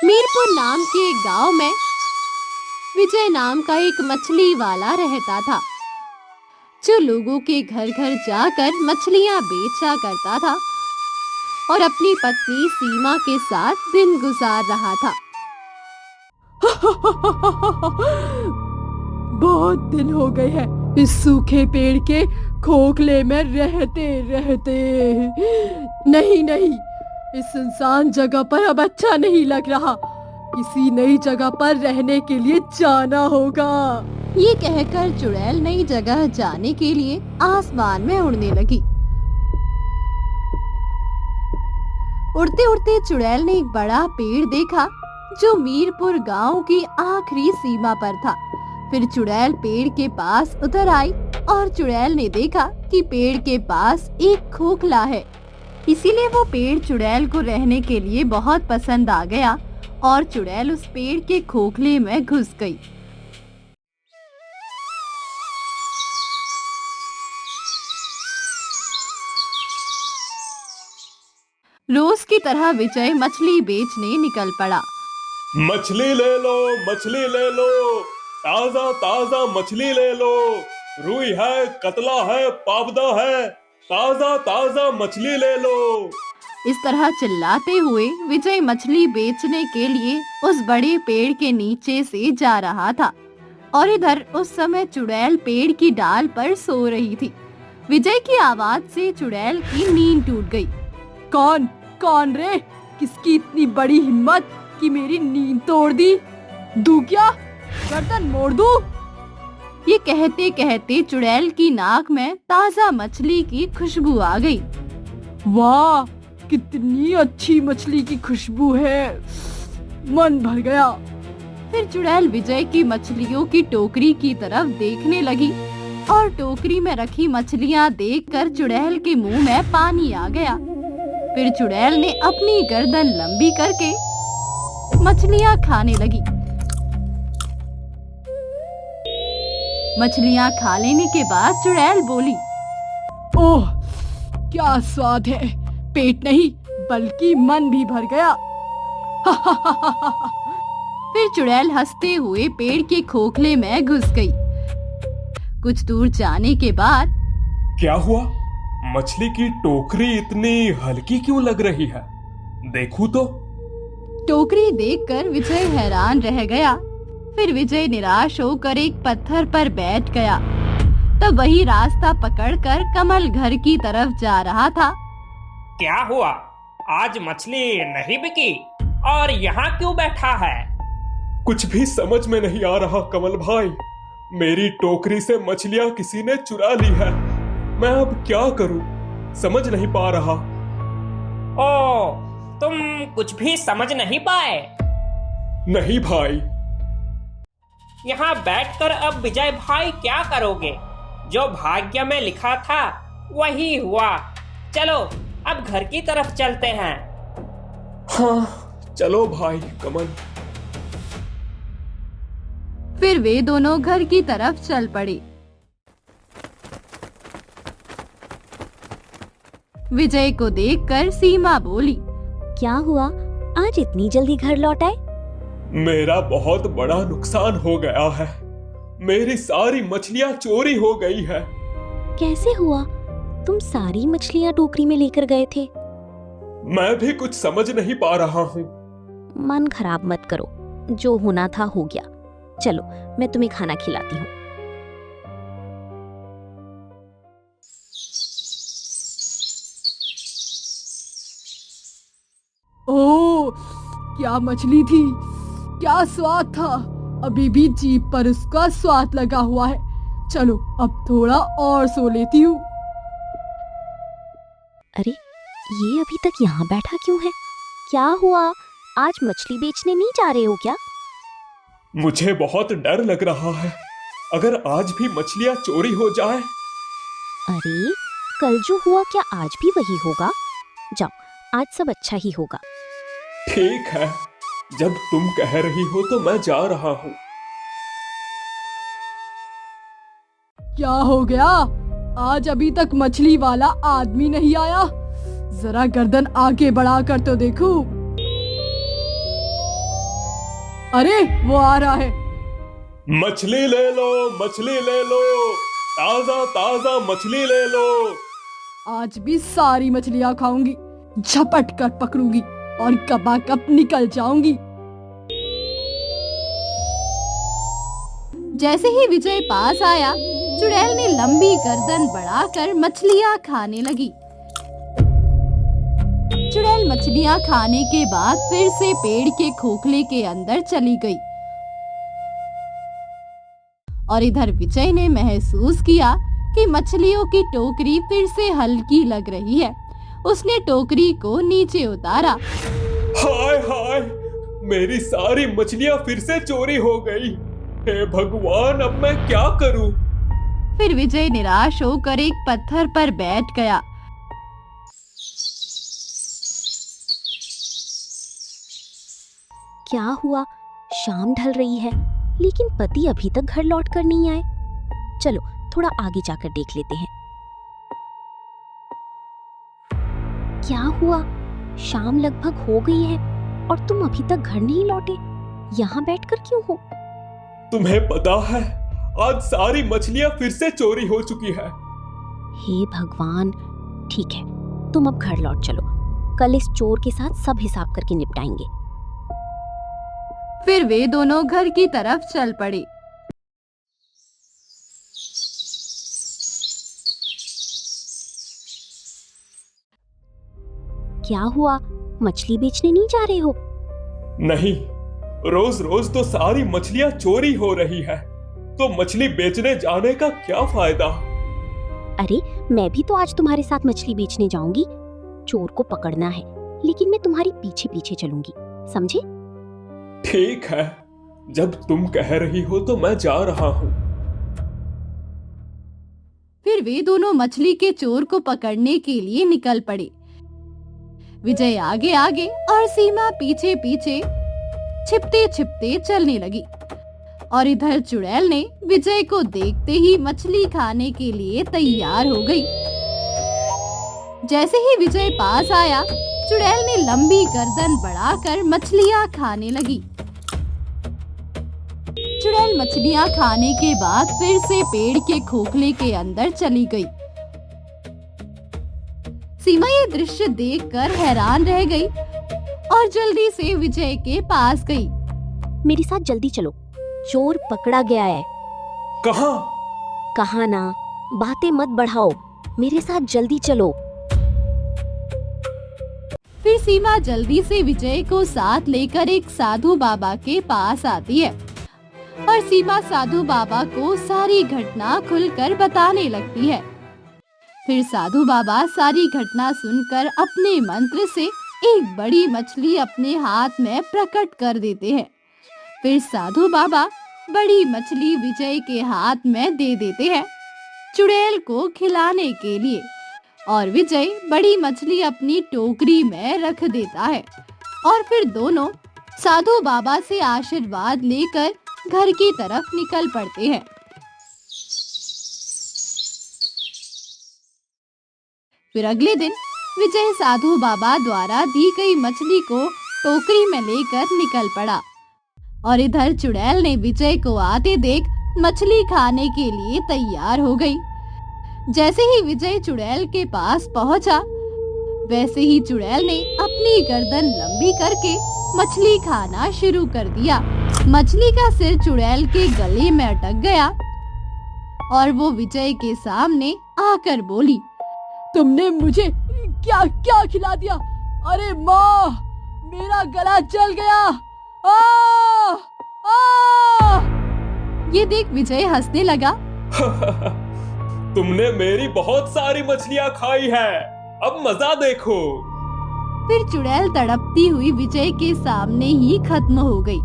मीरपुर नाम के एक गांव में विजय नाम का एक मछली वाला रहता था, जो लोगों के घर घर जाकर मछलियां बेचा करता था और अपनी पत्नी सीमा के साथ दिन गुजार रहा था। बहुत दिन हो गए हैं इस सूखे पेड़ के खोखले में रहते रहते। नहीं नहीं, इस सुनसान जगह पर अब अच्छा नहीं लग रहा। किसी नई जगह पर रहने के लिए जाना होगा। ये कहकर चुड़ैल नई जगह जाने के लिए आसमान में उड़ने लगी। उड़ते उड़ते चुड़ैल ने एक बड़ा पेड़ देखा जो मीरपुर गांव की आखिरी सीमा पर था। फिर चुड़ैल पेड़ के पास उतर आई और चुड़ैल ने देखा कि पेड़ के पास एक खोखला है। इसीलिए वो पेड़ चुड़ैल को रहने के लिए बहुत पसंद आ गया और चुड़ैल उस पेड़ के खोखले में घुस गई। रोज की तरह विजय मछली बेचने निकल पड़ा। मछली ले लो, मछली ले लो, ताजा ताजा मछली ले लो। रुई है, कतला है, पावदा है, ताजा ताजा मछली ले लो। इस तरह चिल्लाते हुए विजय मछली बेचने के लिए उस बड़े पेड़ के नीचे से जा रहा था और इधर उस समय चुड़ैल पेड़ की डाल पर सो रही थी। विजय की आवाज से चुड़ैल की नींद टूट गई। कौन कौन रे? किसकी इतनी बड़ी हिम्मत कि मेरी नींद तोड़ दी? दूं क्या? गर्दन मोड़ दूं? ये कहते कहते चुड़ैल की नाक में ताजा मछली की खुशबू आ गई। वाह, कितनी अच्छी मछली की खुशबू है, मन भर गया। फिर चुड़ैल विजय की मछलियों की टोकरी की तरफ देखने लगी और टोकरी में रखी मछलियां देखकर चुड़ैल के मुंह में पानी आ गया। फिर चुड़ैल ने अपनी गर्दन लंबी करके मछलियां खाने लगी। मछलियां खा लेने के बाद चुड़ैल बोली, ओह क्या स्वाद है, पेट नहीं बल्कि मन भी भर गया। फिर चुड़ैल हंसते हुए पेड़ के खोखले में घुस गई। कुछ दूर जाने के बाद, क्या हुआ? मछली की टोकरी इतनी हल्की क्यों लग रही है? देखूं तो। टोकरी देखकर विजय हैरान रह गया। फिर विजय निराश होकर एक पत्थर पर बैठ गया। तब वही रास्ता पकड़कर कमल घर की तरफ जा रहा था। क्या हुआ? आज मछली नहीं बिकी और यहाँ क्यों बैठा है? कुछ भी समझ में नहीं आ रहा कमल भाई। मेरी टोकरी से मछलियां किसी ने चुरा ली है। मैं अब क्या करूं? समझ नहीं पा रहा। ओ, तुम कुछ भी समझ नहीं पाए? नहीं भाई। यहाँ बैठकर अब विजय भाई क्या करोगे? जो भाग्य में लिखा था वही हुआ। चलो अब घर की तरफ चलते हैं। हाँ चलो भाई कमल। फिर वे दोनों घर की तरफ चल पड़े। विजय को देखकर सीमा बोली, क्या हुआ, आज इतनी जल्दी घर लौट आए? मेरा बहुत बड़ा नुकसान हो गया है। मेरी सारी मछलियां चोरी हो गई है। कैसे हुआ? तुम सारी मछलियां टोकरी में लेकर गए थे। मैं भी कुछ समझ नहीं पा रहा हूँ। मन खराब मत करो, जो होना था हो गया। चलो मैं तुम्हें खाना खिलाती हूँ। ओह क्या मछली थी, क्या स्वाद था। अभी भी जीभ पर उसका स्वाद लगा हुआ है। चलो अब थोड़ा और सो लेती हूँ। अरे ये अभी तक यहाँ बैठा क्यों है? क्या हुआ, आज मछली बेचने नहीं जा रहे हो क्या? मुझे बहुत डर लग रहा है। अगर आज भी मछलियां चोरी हो जाए। अरे कल जो हुआ क्या आज भी वही होगा? जाओ, आज सब अच्छा ही होगा। ठीक है, जब तुम कह रही हो तो मैं जा रहा हूँ। क्या हो गया? आज अभी तक मछली वाला आदमी नहीं आया। जरा गर्दन आगे बढ़ा कर तो देखो। अरे वो आ रहा है। मछली ले लो, मछली ले लो, ताजा ताजा मछली ले लो। आज भी सारी मछलियां खाऊंगी, झपट कर पकड़ूंगी और कबाकब निकल जाऊंगी। जैसे ही विजय पास आया, चुड़ैल ने लंबी गर्दन बढ़ाकर मछलियां खाने लगी। चुड़ैल मछलियां खाने के बाद फिर से पेड़ के खोखले के अंदर चली गई। और इधर विजय ने महसूस किया कि मछलियों की टोकरी फिर से हल्की लग रही है। उसने टोकरी को नीचे उतारा। हाय हाय, मेरी सारी मछलियां फिर से चोरी हो गई। हे भगवान, अब मैं क्या करूं? फिर विजय निराश होकर एक पत्थर पर बैठ गया। क्या हुआ? शाम ढल रही है लेकिन पति अभी तक घर लौट कर नहीं आए। चलो थोड़ा आगे जाकर देख लेते हैं। क्या हुआ? शाम लगभग हो गई है और तुम अभी तक घर नहीं लौटे। यहाँ बैठकर क्यों हो? तुम्हें पता है, आज सारी मछलियां फिर से चोरी हो चुकी है। हे भगवान, ठीक है, तुम अब घर लौट चलो। कल इस चोर के साथ सब हिसाब करके निपटाएंगे। फिर वे दोनों घर की तरफ चल पड़े। क्या हुआ? मछली बेचने नहीं जा रहे हो? नहीं, रोज रोज तो सारी मछलियां चोरी हो रही है, तो मछली बेचने जाने का क्या फायदा? अरे मैं भी तो आज तुम्हारे साथ मछली बेचने जाऊंगी। चोर को पकड़ना है, लेकिन मैं तुम्हारी पीछे पीछे चलूंगी, समझे? ठीक है, जब तुम कह रही हो तो मैं जा रहा हूँ। फिर वे दोनों मछली के चोर को पकड़ने के लिए निकल पड़े। विजय आगे आगे और सीमा पीछे पीछे छिपते छिपते चलने लगी। और इधर चुड़ैल ने विजय को देखते ही मछली खाने के लिए तैयार हो गई। जैसे ही विजय पास आया, चुड़ैल ने लंबी गर्दन बढ़ाकर मछलियां खाने लगी। चुड़ैल मछलियां खाने के बाद फिर से पेड़ के खोखले के अंदर चली गई। सीमा ये दृश्य देखकर हैरान रह गई और जल्दी से विजय के पास गई। मेरे साथ जल्दी चलो, चोर पकड़ा गया है। कहाँ? कहाँ ना, बातें मत बढ़ाओ, मेरे साथ जल्दी चलो। फिर सीमा जल्दी से विजय को साथ लेकर एक साधु बाबा के पास आती है और सीमा साधु बाबा को सारी घटना खुलकर बताने लगती है। फिर साधु बाबा सारी घटना सुनकर अपने मंत्र से एक बड़ी मछली अपने हाथ में प्रकट कर देते हैं। फिर साधु बाबा बड़ी मछली विजय के हाथ में दे देते हैं चुड़ैल को खिलाने के लिए, और विजय बड़ी मछली अपनी टोकरी में रख देता है। और फिर दोनों साधु बाबा से आशीर्वाद लेकर घर की तरफ निकल पड़ते हैं। फिर अगले दिन विजय साधु बाबा द्वारा दी गई मछली को टोकरी में लेकर निकल पड़ा। और इधर चुड़ैल ने विजय को आते देख मछली खाने के लिए तैयार हो गई। जैसे ही विजय चुड़ैल के पास पहुंचा, वैसे ही चुड़ैल ने अपनी गर्दन लंबी करके मछली खाना शुरू कर दिया। मछली का सिर चुड़ैल के गले में अटक गया और वो विजय के सामने आकर बोली, तुमने मुझे क्या क्या खिला दिया? अरे माँ, मेरा गला जल गया। आ! आ! ये देख विजय हंसने लगा। तुमने मेरी बहुत सारी मछलियां खाई है, अब मजा देखो। फिर चुड़ैल तड़पती हुई विजय के सामने ही खत्म हो गई।